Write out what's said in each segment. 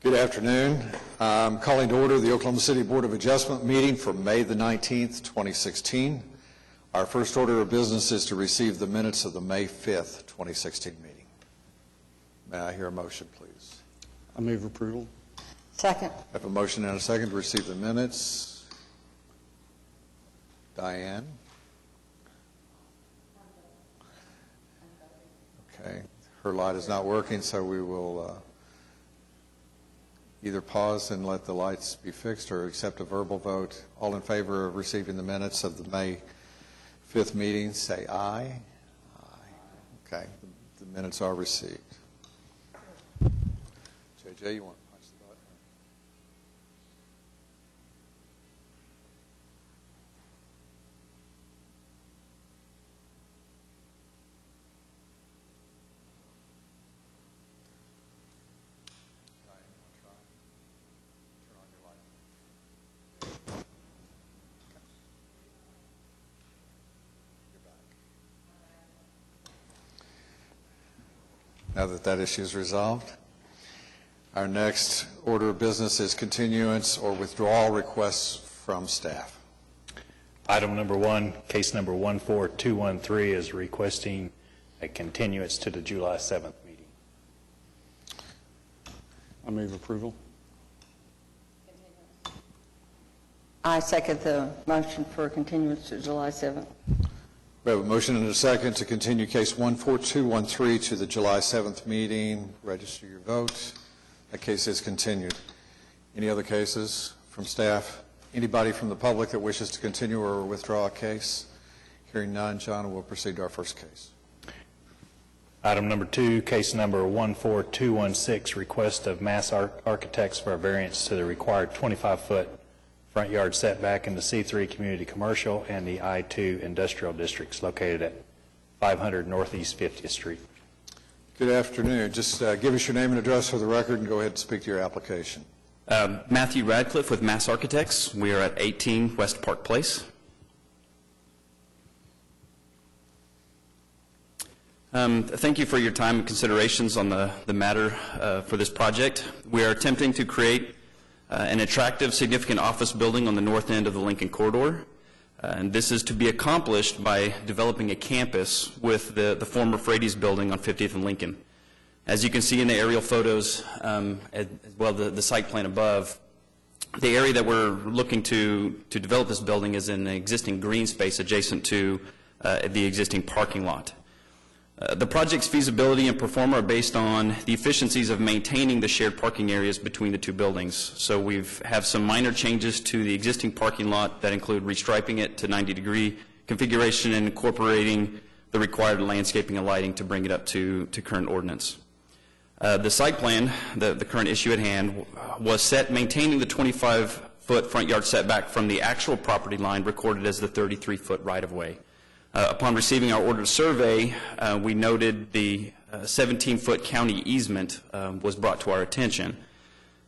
Good afternoon. I'm calling to order the Oklahoma City Board of Adjustment meeting for May the 19th, 2016. Our first order of business is to receive the minutes of the May 5th, 2016 meeting. May I hear a motion, please? I move approval. Second. I have a motion and a second to receive the minutes. Diane? Okay. Her light is not working, so we will either pause and let the lights be fixed or accept a verbal vote. All in favor of receiving the minutes of the May 5th meeting, say aye. Aye. Okay. The minutes are received. JJ, you want to punch the button? Now that that issue is resolved, our next order of business is continuance or withdrawal requests from staff. Item number one, case number 14213 is requesting a continuance to the July 7th meeting. I move approval. I second the motion for continuance to July 7th. We have a motion and a second to continue case 14213 to the July 7th meeting. Register your vote. That case is continued. Any other cases from staff? Anybody from the public that wishes to continue or withdraw a case? Hearing none, John, we'll proceed to our first case. Item number two, case number 14216, request of Mass Architects for a variance to the required 25-foot front yard setback in the C3 Community Commercial and the I2 Industrial Districts located at 500 Northeast 50th Street. Good afternoon. Just give us your name and address for the record and go ahead and speak to your application. Matthew Radcliffe with Mass Architects. We are at 18 West Park Place. Thank you for your time and considerations on the matter for this project. We are attempting to create an attractive, significant office building on the north end of the Lincoln Corridor. And this is to be accomplished by developing a campus with the former Frady's building on 50th and Lincoln. As you can see in the aerial photos, as well the site plan above, the area that we're looking to develop this building is in an existing green space adjacent to the existing parking lot. The project's feasibility and performa are based on the efficiencies of maintaining the shared parking areas between the two buildings. So we have some minor changes to the existing parking lot that include restriping it to 90-degree configuration and incorporating the required landscaping and lighting to bring it up to current ordinance. The site plan, the current issue at hand, was set maintaining the 25-foot front yard setback from the actual property line recorded as the 33-foot right-of-way. Upon receiving our ordered survey, we noted the 17-foot county easement was brought to our attention.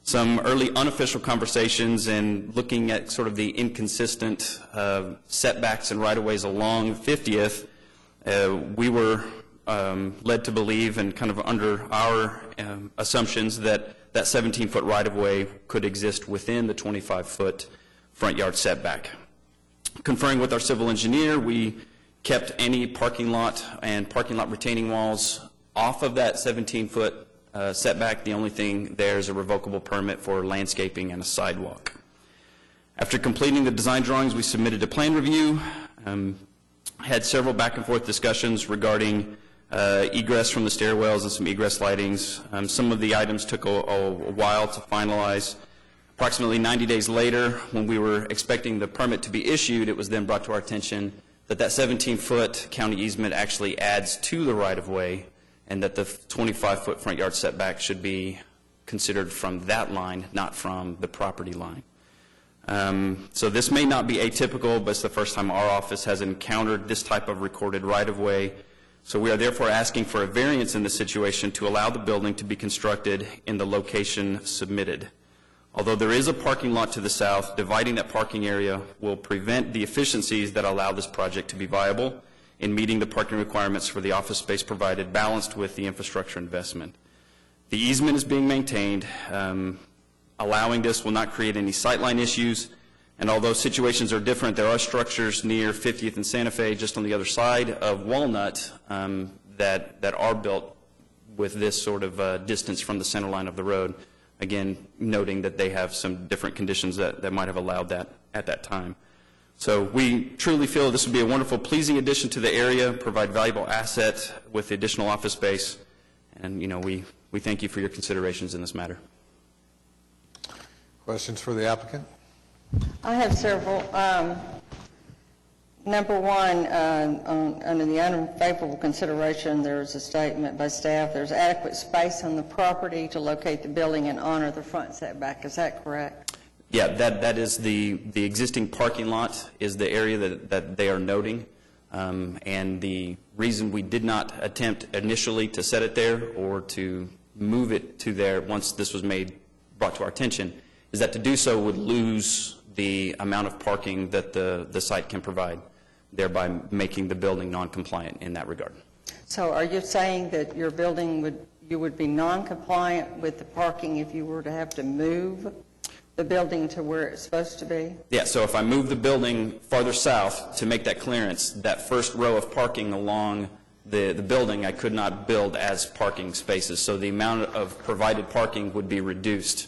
Some early unofficial conversations and looking at sort of the inconsistent setbacks and right-of-ways along 50th, we were led to believe and kind of under our assumptions that that 17-foot right-of-way could exist within the 25-foot front yard setback. Conferring with our civil engineer, we kept any parking lot and parking lot retaining walls off of that 17-foot setback. The only thing there is a revocable permit for landscaping and a sidewalk. After completing the design drawings, we submitted a plan review, had several back and forth discussions regarding egress from the stairwells and some egress lightings. Some of the items took a while to finalize. Approximately 90 days later, when we were expecting the permit to be issued, it was then brought to our attention that 17-foot county easement actually adds to the right-of-way and that the 25-foot front yard setback should be considered from that line, not from the property line. So this may not be atypical, but it's the first time our office has encountered this type of recorded right-of-way. So we are therefore asking for a variance in this situation to allow the building to be constructed in the location submitted. Although there is a parking lot to the south, dividing that parking area will prevent the efficiencies that allow this project to be viable in meeting the parking requirements for the office space provided, balanced with the infrastructure investment. The easement is being maintained. Allowing this will not create any sightline issues, and although situations are different, there are structures near 50th and Santa Fe, just on the other side of Walnut, that are built with this sort of distance from the center line of the road, again, noting that they have some different conditions that might have allowed that at that time. So we truly feel this would be a wonderful, pleasing addition to the area, provide valuable asset with the additional office space, and, you know, we thank you for your considerations in this matter. Questions for the applicant? I have several. Number one, under the unfavorable consideration, there's a statement by staff, there's adequate space on the property to locate the building and honor the front setback. Is that correct? Yeah, that is the existing parking lot is the area that they are noting. And the reason we did not attempt initially to set it there or to move it to there once this was brought to our attention is that to do so would lose the amount of parking that the site can provide, thereby making the building non-compliant in that regard. So are you saying that your building you would be non-compliant with the parking if you were to have to move the building to where it's supposed to be? Yeah, so if I move the building farther south to make that clearance, that first row of parking along the building I could not build as parking spaces. So the amount of provided parking would be reduced,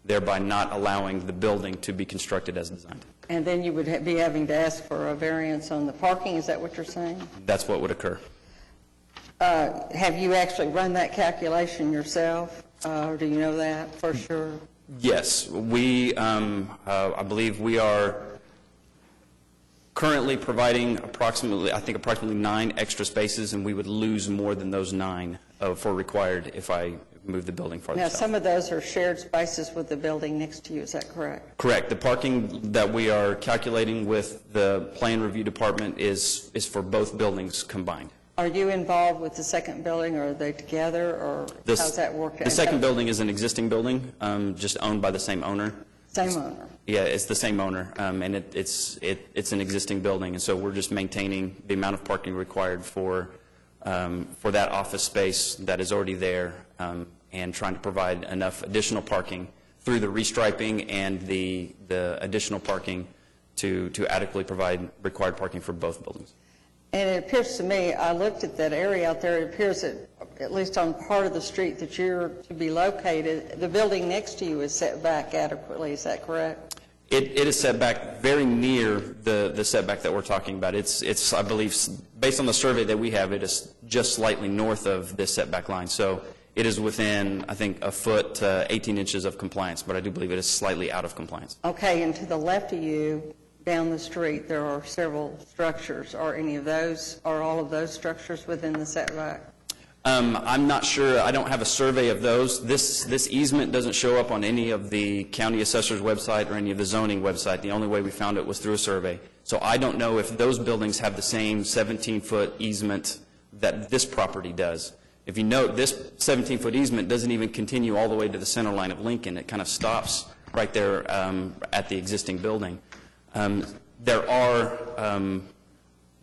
thereby not allowing the building to be constructed as designed. And then you would be having to ask for a variance on the parking, is that what you're saying? That's what would occur. Have you actually run that calculation yourself, or do you know that for sure? Yes, I believe we are currently providing approximately 9 extra spaces, and we would lose more than those 9 for required if I move the building farther Now, south. some of those are shared spaces with the building next to you, is that correct? Correct. The parking that we are calculating with the plan review department is for both buildings combined. Are you involved with the second building, or are they together, or how's that work? The second building is an existing building, just owned by the same owner. Same owner? Yeah, it's the same owner, and it's an existing building, and so we're just maintaining the amount of parking required for that office space that is already there, and trying to provide enough additional parking through the restriping and the additional parking to adequately provide required parking for both buildings. And it appears to me, I looked at that area out there, it appears that, at least on part of the street that you're to be located, the building next to you is set back adequately, is that correct? It is set back very near the setback that we're talking about. It's, I believe, based on the survey that we have, it is just slightly north of this setback line. So it is within, I think, a foot to 18 inches of compliance, but I do believe it is slightly out of compliance. Okay, and to the left of you, down the street, there are several structures. Are all of those structures within the setback? I'm not sure. I don't have a survey of those. This easement doesn't show up on any of the county assessor's website or any of the zoning website. The only way we found it was through a survey. So I don't know if those buildings have the same 17-foot easement that this property does. If you note, this 17-foot easement doesn't even continue all the way to the center line of Lincoln. It kind of stops right there at the existing building.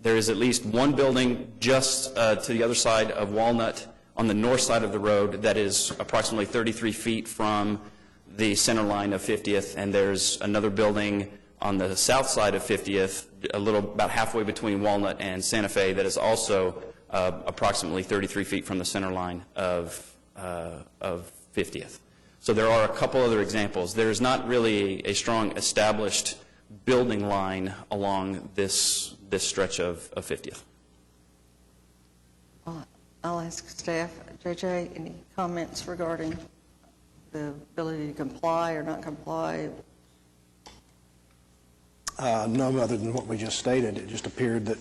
There is at least one building just to the other side of Walnut on the north side of the road that is approximately 33 feet from the center line of 50th, and there's another building on the south side of 50th, about halfway between Walnut and Santa Fe, that is also approximately 33 feet from the center line of 50th. So there are a couple other examples. There's not really a strong established building line along this stretch of 50th. I'll ask staff. JJ, any comments regarding the ability to comply or not comply? No, other than what we just stated. It just appeared that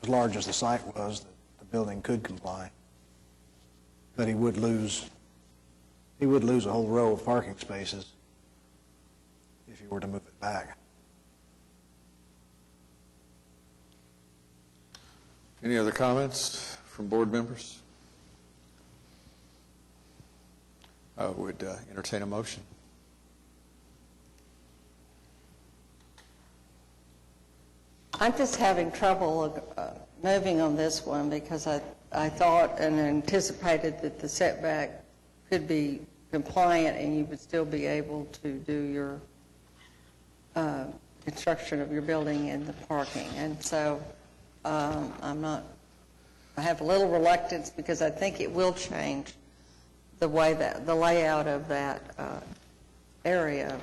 as large as the site was, the building could comply. But he would lose a whole row of parking spaces if you were to move it back. Any other comments from board members? I would entertain a motion. I'm just having trouble moving on this one because I thought and anticipated that the setback could be compliant and you would still be able to do your construction of your building and the parking. And so I have a little reluctance because I think it will change the way that, the layout of that area.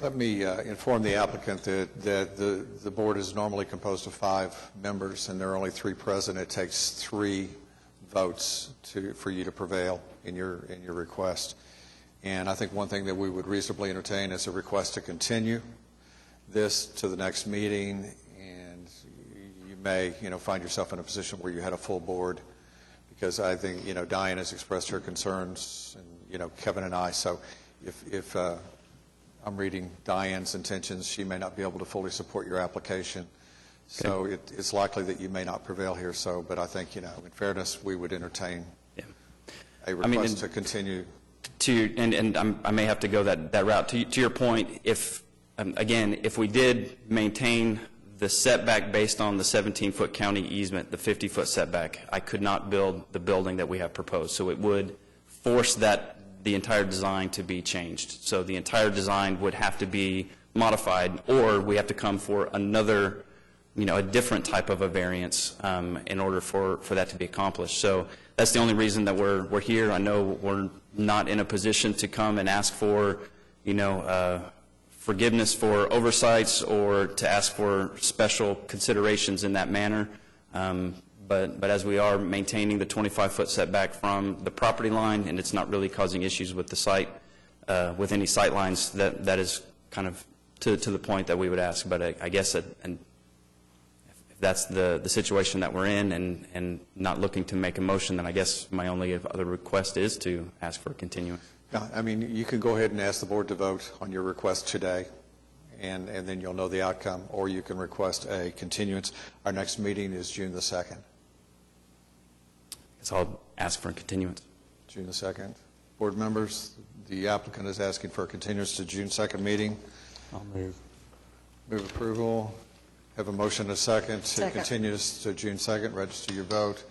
Let me inform the applicant that the board is normally composed of 5 members, and there are only 3 present. It takes 3 votes for you to prevail in your request. And I think one thing that we would reasonably entertain is a request to continue this to the next meeting, and you may, find yourself in a position where you had a full board, because I think, Diane has expressed her concerns, and, Kevin and I, so if I'm reading Diane's intentions, she may not be able to fully support your application. So it's likely that you may not prevail here, but I think, in fairness, we would entertain a request to continue. I may have to go that route. To your point, if we did maintain the setback based on the 17-foot county easement, the 50-foot setback, I could not build the building that we have proposed. So it would force the entire design to be changed. So the entire design would have to be modified, or we have to come for another, a different type of a variance in order for that to be accomplished. So that's the only reason that we're here. I know we're not in a position to come and ask for, forgiveness for oversights or to ask for special considerations in that manner. But as we are maintaining the 25-foot setback from the property line, and it's not really causing issues with the site, with any sight lines, that is kind of to the point that we would ask. But I guess if that's the situation that we're in and not looking to make a motion, then I guess my only other request is to ask for a continuance. Yeah, I mean, you can go ahead and ask the board to vote on your request today, and then you'll know the outcome, or you can request a continuance. Our next meeting is June the 2nd. So I'll ask for a continuance. June the 2nd. Board members, the applicant is asking for a continuance to June 2nd meeting. I'll move. Move approval. Have a motion and a second to continue this to June 2nd. Register your vote.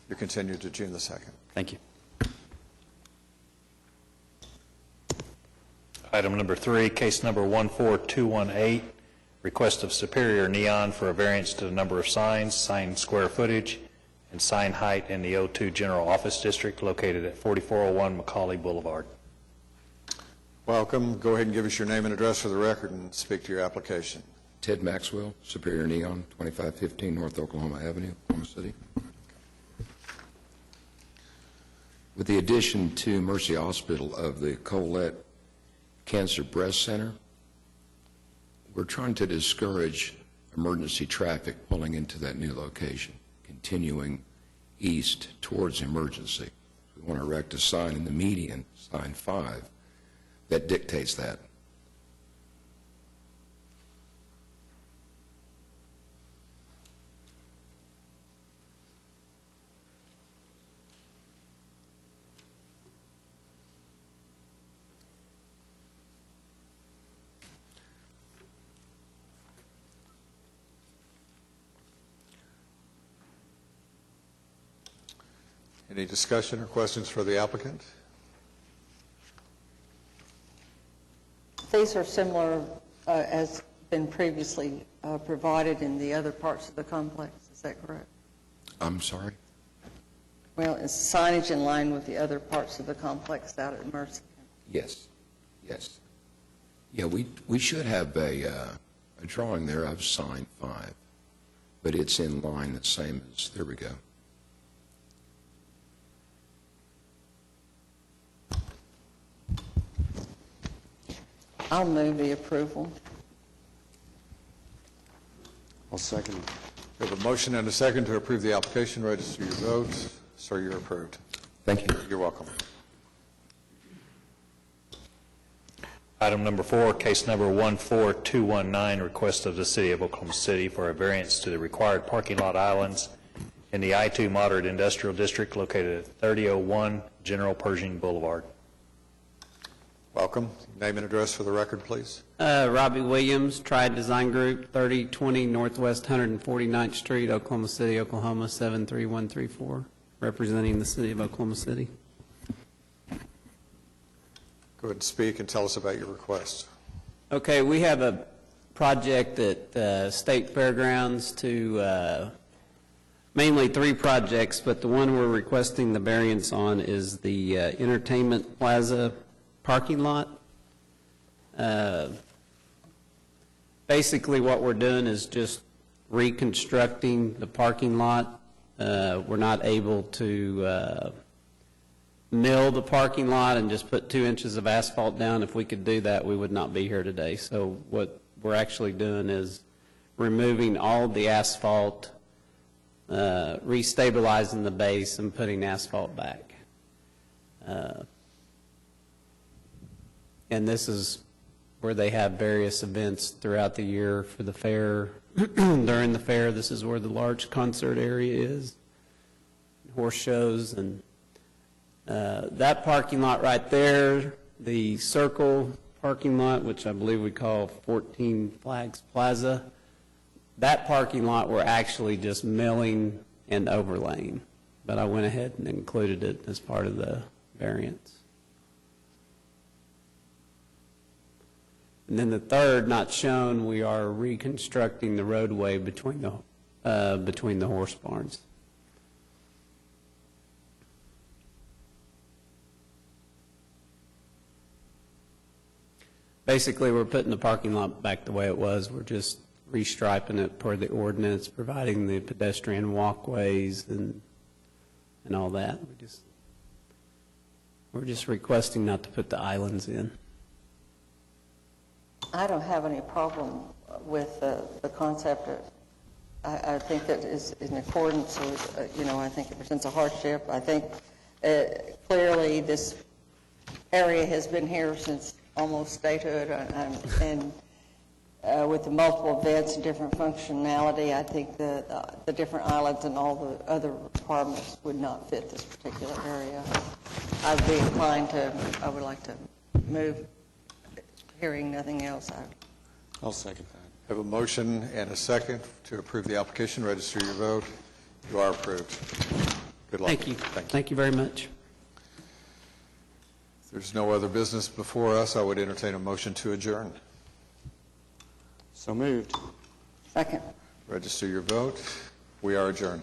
You're continued to June the 2nd. Thank you. Item number 3, case number 14218, request of Superior Neon for a variance to the number of signs, sign square footage, and sign height in the O2 General Office District located at 4401 Macaulay Boulevard. Welcome. Go ahead and give us your name and address for the record and speak to your application. Ted Maxwell, Superior Neon, 2515 North Oklahoma Avenue, Oklahoma City. With the addition to Mercy Hospital of the Colette Cancer Breast Center, we're trying to discourage emergency traffic pulling into that new location, continuing east towards emergency. We want to erect a sign in the median, sign 5, that dictates that. Any discussion or questions for the applicant? These are similar as been previously provided in the other parts of the complex. Is that correct? I'm sorry? Well, is signage in line with the other parts of the complex out at Mercy? Yes, yes. Yeah, we should have a drawing there of sign 5, but it's in line the same as, there we go. I'll move the approval. I'll second. We have a motion and a second to approve the application. Register your vote. Sir, you're approved. Thank you. You're welcome. Item number 4, case number 14219, request of the City of Oklahoma City for a variance to the required parking lot islands in the I-2 Moderate Industrial District located at 3001 General Pershing Boulevard. Welcome. Name and address for the record, please. Robbie Williams, Triad Design Group, 3020 Northwest 149th Street, Oklahoma City, Oklahoma, 73134. representing the city of Oklahoma City. Go ahead and speak and tell us about your request. Okay, we have a project at State Fairgrounds to, mainly 3 projects, but the one we're requesting the variance on is the Entertainment Plaza parking lot. Basically, what we're doing is just reconstructing the parking lot. We're not able to mill the parking lot and just put 2 inches of asphalt down. If we could do that, we would not be here today. So what we're actually doing is removing all the asphalt, restabilizing the base, and putting asphalt back. And this is where they have various events throughout the year for the fair. During the fair, this is where the large concert area is, horse shows, and that parking lot right there, the circle parking lot, which I believe we call 14 Flags Plaza, that parking lot we're actually just milling and overlaying, but I went ahead and included it as part of the variance. And then the third, not shown, we are reconstructing the roadway between the horse barns. Basically, we're putting the parking lot back the way it was. We're just restriping it per the ordinance, providing the pedestrian walkways and all that. We're just requesting not to put the islands in. I don't have any problem with the concept. I think that is in accordance with, I think it presents a hardship. I think clearly this area has been here since almost statehood, and with the multiple events and different functionality, I think the different islands and all the other requirements would not fit this particular area. I'd be inclined to, I would like to move. Hearing nothing else, I'll second that. Have a motion and a second to approve the application. Register your vote. You are approved. Good luck. Thank you. Thank you very much. If there's no other business before us, I would entertain a motion to adjourn. So moved. second. Register your vote. We are adjourned.